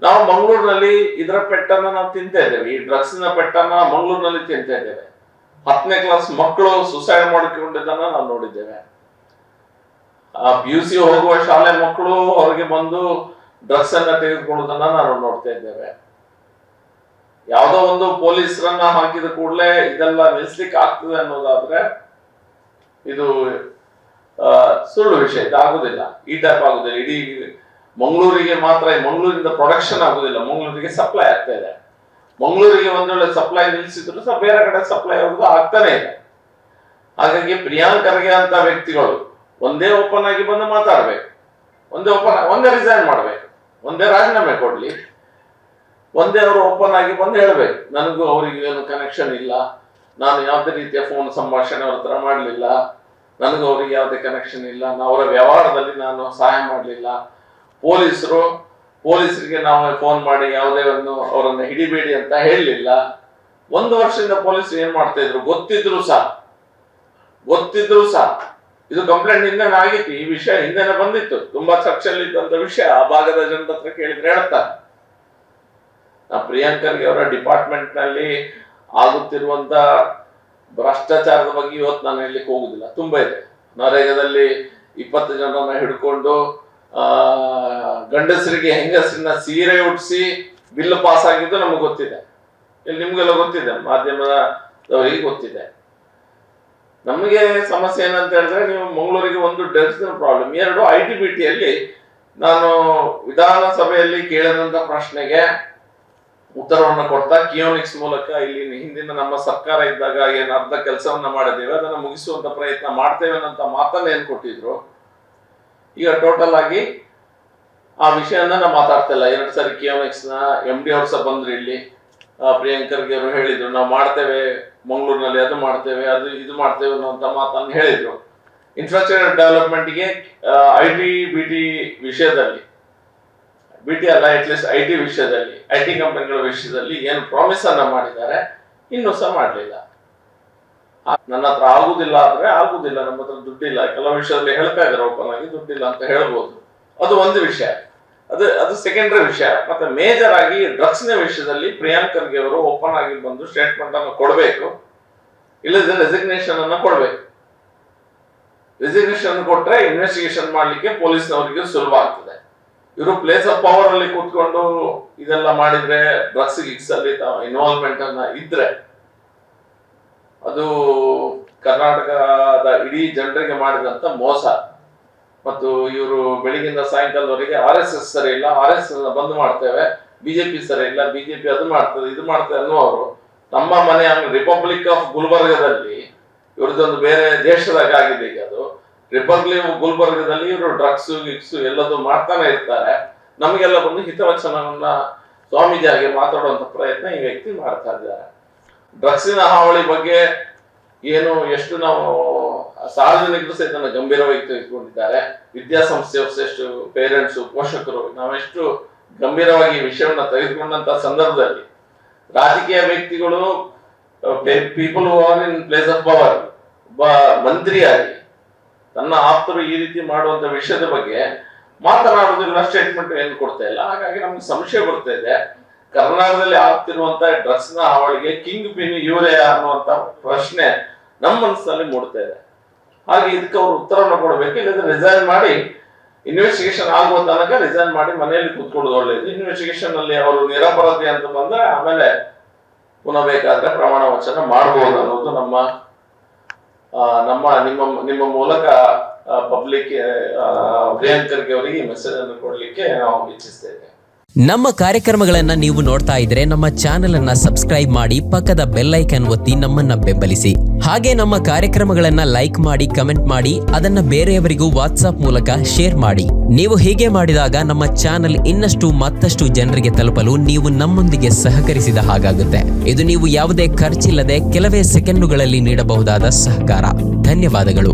ನಾವು ಮಂಗಳೂರಿನಲ್ಲಿ ಇದರ ಪೆಟ್ಟನ್ನ ನಾವು ತಿಂತಾ ಇದ್ದೇವೆ, ಈ ಡ್ರಗ್ಸ್ನ ಪೆಟ್ಟನ್ನ ಮಂಗಳೂರಿನಲ್ಲಿ ತಿಂತಾ ಇದ್ದೇವೆ. 10ನೇ ಕ್ಲಾಸ್ ಮಕ್ಕಳು ಸುಸೈಡ್ ಮಾಡಿಕೊಂಡಿದ್ದನ್ನ ನಾವು ನೋಡಿದ್ದೇವೆ. PUC ಹೋಗುವ ಶಾಲೆ ಮಕ್ಕಳು ಹೊರಗೆ ಬಂದು ಡ್ರಗ್ಸ್ ಅನ್ನ ತೆಗೆದುಕೊಳ್ಳುವುದನ್ನ ನಾವು ನೋಡ್ತಾ ಇದ್ದೇವೆ. ಯಾವುದೋ ಒಂದು ಪೊಲೀಸರನ್ನ ಹಾಕಿದ ಕೂಡಲೇ ಇದೆಲ್ಲ ನಿಲ್ಲಿಸ್ಲಿಕ್ಕೆ ಆಗ್ತದೆ ಅನ್ನೋದಾದ್ರೆ ಇದು ಸುಳ್ಳು ವಿಷಯ. ಇದಾಗುದಿಲ್ಲ, ಈ ಟೈಪ್ ಆಗುದಿಲ್ಲ. ಇಡೀ ಮಂಗಳೂರಿಗೆ ಮಾತ್ರ, ಮಂಗಳೂರಿಂದ ಪ್ರೊಡಕ್ಷನ್ ಆಗುದಿಲ್ಲ, ಮಂಗಳೂರಿಗೆ ಸಪ್ಲೈ ಆಗ್ತಾ ಇದೆ. ಮಂಗಳೂರಿಗೆ ಒಂದ್ ವೇಳೆ ಸಪ್ಲೈ ನಿಲ್ಲಿಸಿದ್ರು ಸಹ ಬೇರೆ ಕಡೆ ಸಪ್ಲೈ ಆಗುದು ಆಗ್ತಾನೆ ಇದೆ. ಹಾಗಾಗಿ ಪ್ರಿಯಾಂಕ್ ಖರ್ಗೆ ಅಂತ ವ್ಯಕ್ತಿಗಳು ಒಂದೇ ಓಪನ್ ಆಗಿ ಬಂದು ಮಾತಾಡ್ಬೇಕು, ಒಂದೇ ರಿಸೈನ್ ಮಾಡ್ಬೇಕು, ಒಂದೇ ರಾಜೀನಾಮೆ ಕೊಡ್ಲಿ, ಒಂದೇ ಅವರು ಓಪನ್ ಆಗಿ ಬಂದು ಹೇಳ್ಬೇಕು, ನನಗೂ ಅವರಿಗೆ ಏನು ಕನೆಕ್ಷನ್ ಇಲ್ಲ, ನಾನು ಯಾವುದೇ ರೀತಿಯ ಫೋನ್ ಸಂಭಾಷಣೆ ಅವ್ರ ಹತ್ರ ಮಾಡಲಿಲ್ಲ, ನನಗೂ ಅವ್ರಿಗೆ ಯಾವುದೇ ಕನೆಕ್ಷನ್ ಇಲ್ಲ, ಅವರ ವ್ಯವಹಾರದಲ್ಲಿ ನಾನು ಸಹಾಯ ಮಾಡಲಿಲ್ಲ, ಪೊಲೀಸರಿಗೆ ನಾವು ಫೋನ್ ಮಾಡಿ ಯಾವುದೇ ಒಂದು ಅವರನ್ನು ಹಿಡಿಬೇಡಿ ಅಂತ ಹೇಳಲಿಲ್ಲ. 1 ವರ್ಷದಿಂದ ಪೊಲೀಸರು ಏನ್ ಮಾಡ್ತಾ ಇದ್ರು ಗೊತ್ತಿದ್ರು ಸಹ ಇದು ಕಂಪ್ಲೇಂಟ್ ಹಿಂದೆನೇ ಆಗಿತ್ತು, ಈ ವಿಷಯ ಹಿಂದೆನೆ ಬಂದಿತ್ತು, ತುಂಬಾ ಚರ್ಚೆಯಲ್ಲಿ ಇದ್ದಂತ ವಿಷಯ. ಆ ಭಾಗದ ಜನರ ಹತ್ರ ಕೇಳಿದ್ರೆ ಹೇಳ್ತಾರೆ. ಪ್ರಿಯಾಂಕ್ ಖರ್ಗೆ ಅವರ ಡಿಪಾರ್ಟ್ಮೆಂಟ್ ನಲ್ಲಿ ಆಗುತ್ತಿರುವಂತ ಭ್ರಷ್ಟಾಚಾರದ ಬಗ್ಗೆ ಇವತ್ತು ನಾನು ಹೇಳಲಿಕ್ಕೆ ಹೋಗುದಿಲ್ಲ, ತುಂಬಾ ಇದೆ. ನರೇಗಾದಲ್ಲಿ 20 ಜನರನ್ನ ಹಿಡ್ಕೊಂಡು ಗಂಡಸರಿಗೆ ಹೆಂಗಸರಿನ ಸೀರೆ ಉಡಿಸಿ ಬಿಲ್ ಪಾಸ್ ಆಗಿದ್ದು ನಮಗೆ ಗೊತ್ತಿದೆ, ಇಲ್ಲಿ ನಿಮ್ಗೆಲ್ಲ ಗೊತ್ತಿದೆ, ಮಾಧ್ಯಮದವರಿಗೆ ಗೊತ್ತಿದೆ. ನಮಗೆ ಸಮಸ್ಯೆ ಏನಂತ ಹೇಳಿದ್ರೆ, ನೀವು ಮಂಗಳೂರಿಗೆ ಒಂದು ಡ್ರಗ್ಸ್ ಪ್ರಾಬ್ಲಮ್, 2 ITBTಯಲ್ಲಿ ನಾನು ವಿಧಾನಸಭೆಯಲ್ಲಿ ಕೇಳಿದಂತ ಪ್ರಶ್ನೆಗೆ ಉತ್ತರವನ್ನು ಕೊಡ್ತಾ ಕಿಯೋನಿಕ್ಸ್ ಮೂಲಕ ಇಲ್ಲಿ ಹಿಂದಿನ ನಮ್ಮ ಸರ್ಕಾರ ಇದ್ದಾಗ ಏನು ಅರ್ಧ ಕೆಲಸವನ್ನ ಮಾಡಿದ್ದೇವೆ ಅದನ್ನು ಮುಗಿಸುವಂತ ಪ್ರಯತ್ನ ಮಾಡ್ತೇವೆ ಅನ್ನೋ ಮಾತನ್ನ ಏನ್ ಕೊಟ್ಟಿದ್ರು. ಈಗ ಟೋಟಲ್ ಆಗಿ ಆ ವಿಷಯನ ನಾವು ಮಾತಾಡ್ತಾ ಇಲ್ಲ. 2 ಸಾರಿ ಕಿಯೋನಿಕ್ಸ್ ನ MD ಅವ್ರು ಸಹ ಬಂದ್ರು ಇಲ್ಲಿ. ಪ್ರಿಯಾಂಕ್ ಖರ್ಗೆ ಅವರು ಹೇಳಿದ್ರು, ನಾವು ಮಾಡ್ತೇವೆ ಮಂಗಳೂರಿನಲ್ಲಿ, ಅದು ಮಾಡ್ತೇವೆ, ಇದು ಮಾಡ್ತೇವೆ ಅನ್ನುವಂತ ಮಾತನ್ನು ಹೇಳಿದ್ರು. ಇನ್ಫ್ರಾಸ್ಟ್ರಕ್ಚರ್ ಡೆವಲಪ್ಮೆಂಟ್ಗೆ ITBT ವಿಷಯದಲ್ಲಿ, BT ಅಲ್ಲ, ಅಟ್ಲೀಸ್ಟ್ IT ವಿಷಯದಲ್ಲಿ, IT ಕಂಪನಿಗಳ ವಿಷಯದಲ್ಲಿ ಏನು ಪ್ರಾಮಿಸ್ ಅನ್ನ ಮಾಡಿದ್ದಾರೆ ಇನ್ನೂ ಸಹ ಮಾಡಲಿಲ್ಲ. ನನ್ನ ಹತ್ರ ಆಗುದಿಲ್ಲ ಆದ್ರೆ ಆಗುದಿಲ್ಲ, ನಮ್ಮ ಹತ್ರ ದುಡ್ಡಿಲ್ಲ, ಕೆಲವು ವಿಷಯದಲ್ಲಿ ಹೇಳ್ತಾ ಇದ್ದಾರೆ ಓಪನ್ ಆಗಿ ದುಡ್ಡಿಲ್ಲ ಅಂತ ಹೇಳ್ಬೋದು, ಅದು ಒಂದು ವಿಷಯ. ಅದು ಸೆಕೆಂಡರಿ ವಿಷಯ. ಮತ್ತೆ ಮೇಜರ್ ಆಗಿ ಡ್ರಗ್ಸ್ ನ ವಿಷಯದಲ್ಲಿ ಪ್ರಿಯಾಂಕ್ ಖರ್ಗೆ ಅವರು ಓಪನ್ ಆಗಿ ಬಂದು ಸ್ಟೇಟ್ಮೆಂಟ್ ಅನ್ನು ಕೊಡಬೇಕು, ಇಲ್ಲದ್ರೆ ರೆಸಿಗ್ನೇಷನ್ ಅನ್ನ ಕೊಡ್ಬೇಕು. ರೆಸಿಗ್ನೇಷನ್ ಕೊಟ್ರೆ ಇನ್ವೆಸ್ಟಿಗೇಷನ್ ಮಾಡ್ಲಿಕ್ಕೆ ಪೊಲೀಸ್ನವರಿಗೆ ಸುಲಭ ಆಗ್ತದೆ. ಇವರು ಪ್ಲೇಸ್ ಆಫ್ ಪವರ್ ಅಲ್ಲಿ ಕೂತ್ಕೊಂಡು ಇದೆಲ್ಲ ಮಾಡಿದ್ರೆ, ಡ್ರಗ್ಸ್ ಗಿಕ್ಸ್ ಅಲ್ಲಿ ಇನ್ವಾಲ್ವ್ಮೆಂಟ್ ಅನ್ನ ಇದ್ರೆ, ಅದು ಕರ್ನಾಟಕದ ಇಡೀ ಜನರಿಗೆ ಮಾಡಿದಂತ ಮೋಸ. ಮತ್ತು ಇವರು ಬೆಳಿಗ್ಗಿಂದ ಸಾಯಂಕಾಲದವರೆಗೆ RSS ಸರಿ ಇಲ್ಲ, RSS ಬಂದ್ ಮಾಡ್ತೇವೆ, BJP ಸರಿ ಇಲ್ಲ, BJP ಅದು ಮಾಡ್ತದೆ, ಇದು ಮಾಡ್ತದೆ ಅನ್ನುವರು ನಮ್ಮ ಮನೆ ರಿಪಬ್ಲಿಕ್ ಆಫ್ ಗುಲ್ಬರ್ಗದಲ್ಲಿ, ಇವ್ರದ್ದೊಂದು ಬೇರೆ ದೇಶದಾಗ ಆಗಿದೆ ಈಗ ಅದು. ರಿಪಬ್ಲಿಕ್ ಗುಲ್ಬರ್ಗದಲ್ಲಿ ಇವರು ಡ್ರಗ್ಸ್ ಗಿಕ್ಸ್ ಎಲ್ಲದೂ ಮಾಡ್ತಾನೆ ಇರ್ತಾರೆ. ನಮಗೆಲ್ಲ ಬಂದು ಹಿತವಚನವನ್ನ ಸ್ವಾಮೀಜಿ ಆಗಿ ಮಾತಾಡುವಂತ ಪ್ರಯತ್ನ ಈ ವ್ಯಕ್ತಿ ಮಾಡ್ತಾ ಇದ್ದಾರೆ. ಡ್ರಗ್ಸಿನ ಹಾವಳಿ ಬಗ್ಗೆ ಎಷ್ಟು ನಾವು ಸಾರ್ವಜನಿಕರು ಸಹ ಇದನ್ನು ಗಂಭೀರವಾಗಿ ತೆಗೆದುಕೊಂಡಿದ್ದಾರೆ. ವಿದ್ಯಾಸಂಸ್ಥೆಯವರು ಎಷ್ಟು, ಪೇರೆಂಟ್ಸ್, ಪೋಷಕರು ನಾವೆಷ್ಟು ಗಂಭೀರವಾಗಿ ಈ ವಿಷಯವನ್ನ ತೆಗೆದುಕೊಂಡಂತ ಸಂದರ್ಭದಲ್ಲಿ ರಾಜಕೀಯ ವ್ಯಕ್ತಿಗಳು, people who are in place of power, ಒಬ್ಬ ಮಂತ್ರಿಯಾಗಿ ತನ್ನ ಆಪ್ತರು ಈ ರೀತಿ ಮಾಡುವಂತ ವಿಷಯದ ಬಗ್ಗೆ ಮಾತನಾಡುವುದಿಲ್ಲ, ಸ್ಟೇಟ್ಮೆಂಟ್ ಏನು ಕೊಡ್ತಾ ಇಲ್ಲ. ಹಾಗಾಗಿ ನಮ್ಗೆ ಸಂಶಯ ಬರ್ತಾ ಇದೆ, ಕರ್ನಾಟಕದಲ್ಲಿ ಆಗ್ತಿರುವಂತ ಡ್ರಗ್ಸ್ ನ ಹಾವಳಿಗೆ ಕಿಂಗ್ ಪಿನ್ ಇವರೇ ಅನ್ನುವಂತ ಪ್ರಶ್ನೆ ನಮ್ಮ ಮನಸ್ಸಿನಲ್ಲಿ ಮೂಡ್ತಾ ಇದೆ. ಹಾಗೆ ಇದಕ್ಕೆ ಅವರು ಉತ್ತರವನ್ನು ಕೊಡಬೇಕು, ಇಲ್ಲದ್ರೆ ರಿಸೈನ್ ಮಾಡಿ, ಇನ್ವೆಸ್ಟಿಗೇಷನ್ ಆಗುವ ತನಕ ರಿಸೈನ್ ಮಾಡಿ ಮನೆಯಲ್ಲಿ ಕೂತ್ಕೊಳ್ಳೋದು ಒಳ್ಳೇದು. ಇನ್ವೆಸ್ಟಿಗೇಷನ್ ಅಲ್ಲಿ ಅವರು ನಿರಪರಾಧಿ ಅಂತ ಬಂದ್ರೆ ಆಮೇಲೆ ಪುನಃ ಬೇಕಾದ್ರೆ ಪ್ರಮಾಣ ವಚನ ಮಾಡಬಹುದು ಅನ್ನೋದು ನಿಮ್ಮ ಮೂಲಕ ಪಬ್ಲಿಕ್ ಪ್ರಿಯಾಂಕ್ ಖರ್ಗೆ ಅವರಿಗೆ ಮೆಸೇಜ್ ಅನ್ನು ಕೊಡ್ಲಿಕ್ಕೆ ನಾವು ಇಚ್ಛಿಸ್ತೇವೆ. ನಮ್ಮ ಕಾರ್ಯಕ್ರಮಗಳನ್ನ ನೀವು ನೋಡ್ತಾ ಇದ್ರೆ ನಮ್ಮ ಚಾನೆಲ್ ಅನ್ನ ಸಬ್ಸ್ಕ್ರೈಬ್ ಮಾಡಿ, ಪಕ್ಕದ ಬೆಲ್ ಐಕಾನ್ ಒತ್ತಿ ನಮ್ಮನ್ನ ಬೆಂಬಲಿಸಿ. ಹಾಗೆ ನಮ್ಮ ಕಾರ್ಯಕ್ರಮಗಳನ್ನ ಲೈಕ್ ಮಾಡಿ, ಕಮೆಂಟ್ ಮಾಡಿ, ಅದನ್ನ ಬೇರೆಯವರಿಗೂ ವಾಟ್ಸ್ಆಪ್ ಮೂಲಕ ಶೇರ್ ಮಾಡಿ. ನೀವು ಹೀಗೆ ಮಾಡಿದಾಗ ನಮ್ಮ ಚಾನೆಲ್ ಮತ್ತಷ್ಟು ಜನರಿಗೆ ತಲುಪಲು ನೀವು ನಮ್ಮೊಂದಿಗೆ ಸಹಕರಿಸಿದ ಹಾಗಾಗುತ್ತೆ. ಇದು ನೀವು ಯಾವುದೇ ಖರ್ಚಿಲ್ಲದೆ ಕೆಲವೇ ಸೆಕೆಂಡುಗಳಲ್ಲಿ ನೀಡಬಹುದಾದ ಸಹಕಾರ. ಧನ್ಯವಾದಗಳು.